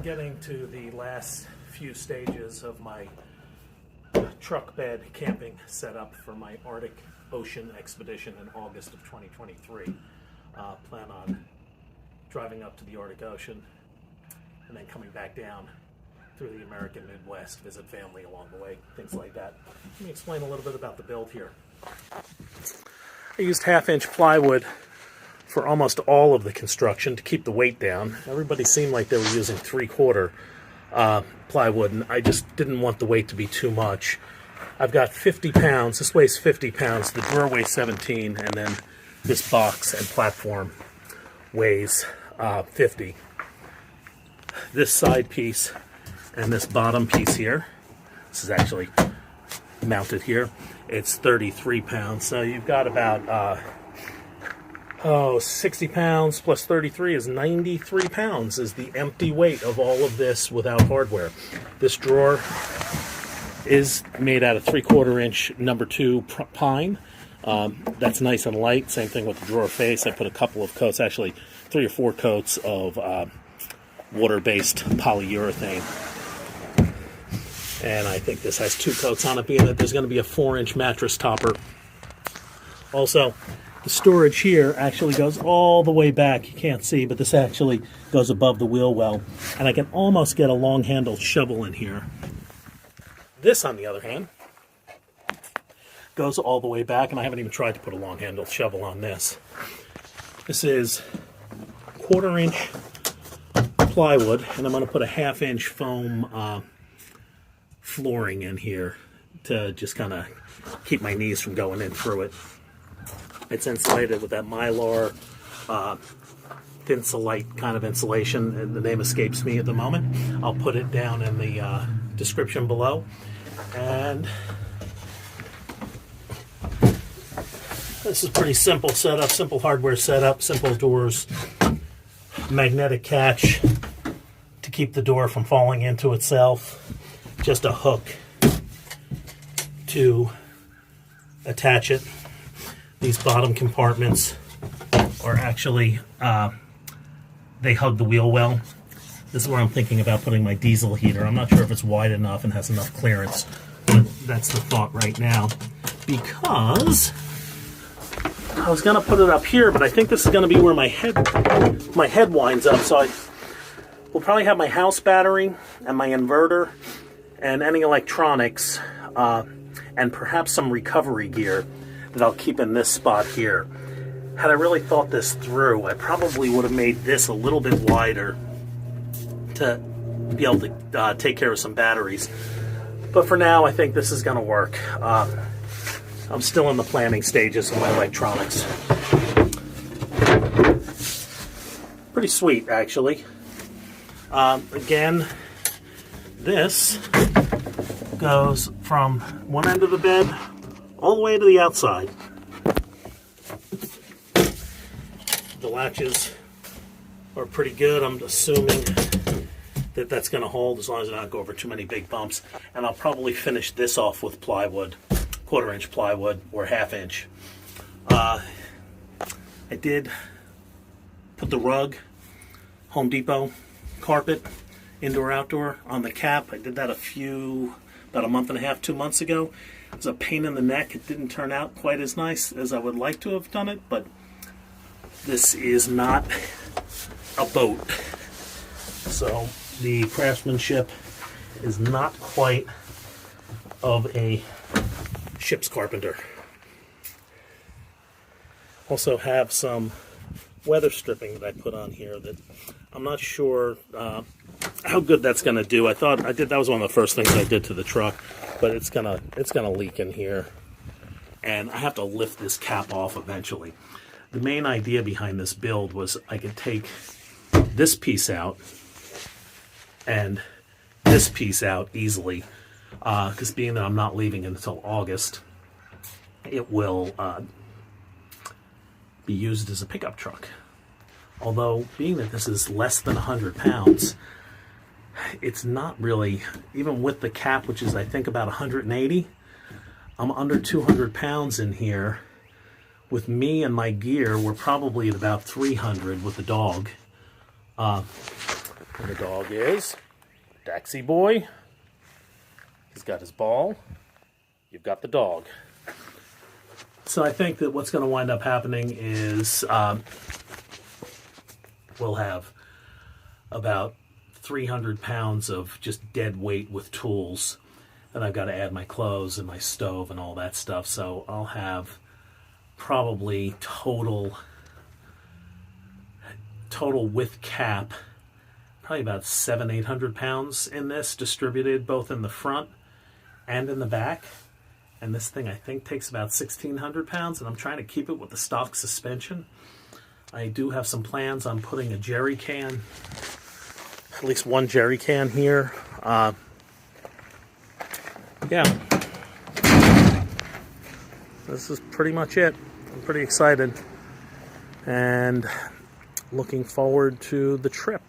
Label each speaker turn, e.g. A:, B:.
A: getting to the last few stages of my truck bed camping setup for my Arctic Ocean expedition in August of 2023. Plan on driving up to the Arctic Ocean and then coming back down through the American Midwest, visit family along the way, things like that. Let me explain a little bit about the build here. I used 1/2-inch plywood for almost all of the construction to keep the weight down. Everybody seemed like they were using 3/4 plywood, and I just didn't want the weight to be too much. I've got 50 pounds. This weighs 50 pounds. The drawer weighs 17, and then this box and platform weighs 50. This side piece and this bottom piece here, this is actually mounted here, it's 33 pounds. So you've got about 60 pounds plus 33 is 93 pounds is the empty weight of all of this without hardware. This drawer is made out of 3/4 inch number 2 pine. That's nice and light. Same thing with the drawer face. I put a couple of coats, actually 3 or 4 coats of water-based polyurethane. And I think this has 2 coats on it, being that there's going to be a 4-inch mattress topper. Also, the storage here actually goes all the way back. You can't see, but this actually goes above the wheel well. And I can almost get a long-handled shovel in here. This, on the other hand, goes all the way back, and I haven't even tried to put a long-handled shovel on this. This is 1/4 inch plywood, and I'm going to put a 1/2-inch foam flooring in here to just kind of keep my knees from going in through it. It's insulated with that Mylar Thinsulite kind of insulation, and the name escapes me at the moment. I'll put it down in the description below. And this is pretty simple setup, simple hardware setup, simple doors, magnetic catch to keep the door from falling into itself, just a hook to attach it. These bottom compartments are actually, they hug the wheel well. This is where I'm thinking about putting my diesel heater. I'm not sure if it's wide enough and has enough clearance, but that's the thought right now. Because I was going to put it up here, but I think this is going to be where my head winds up. So I will probably have my house battery and my inverter and any electronics and perhaps some recovery gear that I'll keep in this spot here. Had I really thought this through, I probably would have made this a little bit wider to be able to take care of some batteries. But for now, I think this is going to work. I'm still in the planning stages of my electronics. Pretty sweet, actually. Again, this goes from one end of the bed all the way to the outside. The latches are pretty good. I'm assuming that that's going to hold as long as I don't go over too many big bumps. And I'll probably finish this off with plywood, 1/4 inch plywood or 1/2 inch. I did put the rug, Home Depot carpet, indoor outdoor, on the cap. I did that about a month and a half, 2 months ago. It was a pain in the neck. It didn't turn out quite as nice as I would like to have done it, but this is not a boat. So the craftsmanship is not quite of a ship's carpenter. Also have some weather stripping that I put on here that I'm not sure how good that's going to do. That was one of the first things I did to the truck, but it's gonna leak in here, and I have to lift this cap off eventually. The main idea behind this build was I could take this piece out and this piece out easily, because being that I'm not leaving until August, it will be used as a pickup truck. Although, being that this is less than 100 pounds, it's not really, even with the cap, which is I think about 180, I'm under 200 pounds in here. With me and my gear, we're probably at about 300 with the dog. And the dog is Daxie Boy. He's got his ball. You've got the dog. So I think that what's going to wind up happening is we'll have about 300 pounds of just dead weight with tools. And I've got to add my clothes and my stove and all that stuff. So I'll have probably total with cap, probably about 700-800 pounds in this, distributed both in the front and in the back. And this thing, I think, takes about 1,600 pounds, and I'm trying to keep it with the stock suspension. I do have some plans on putting a jerry can, at least one jerry can here. Yeah. This is pretty much it. I'm pretty excited and looking forward to the trip.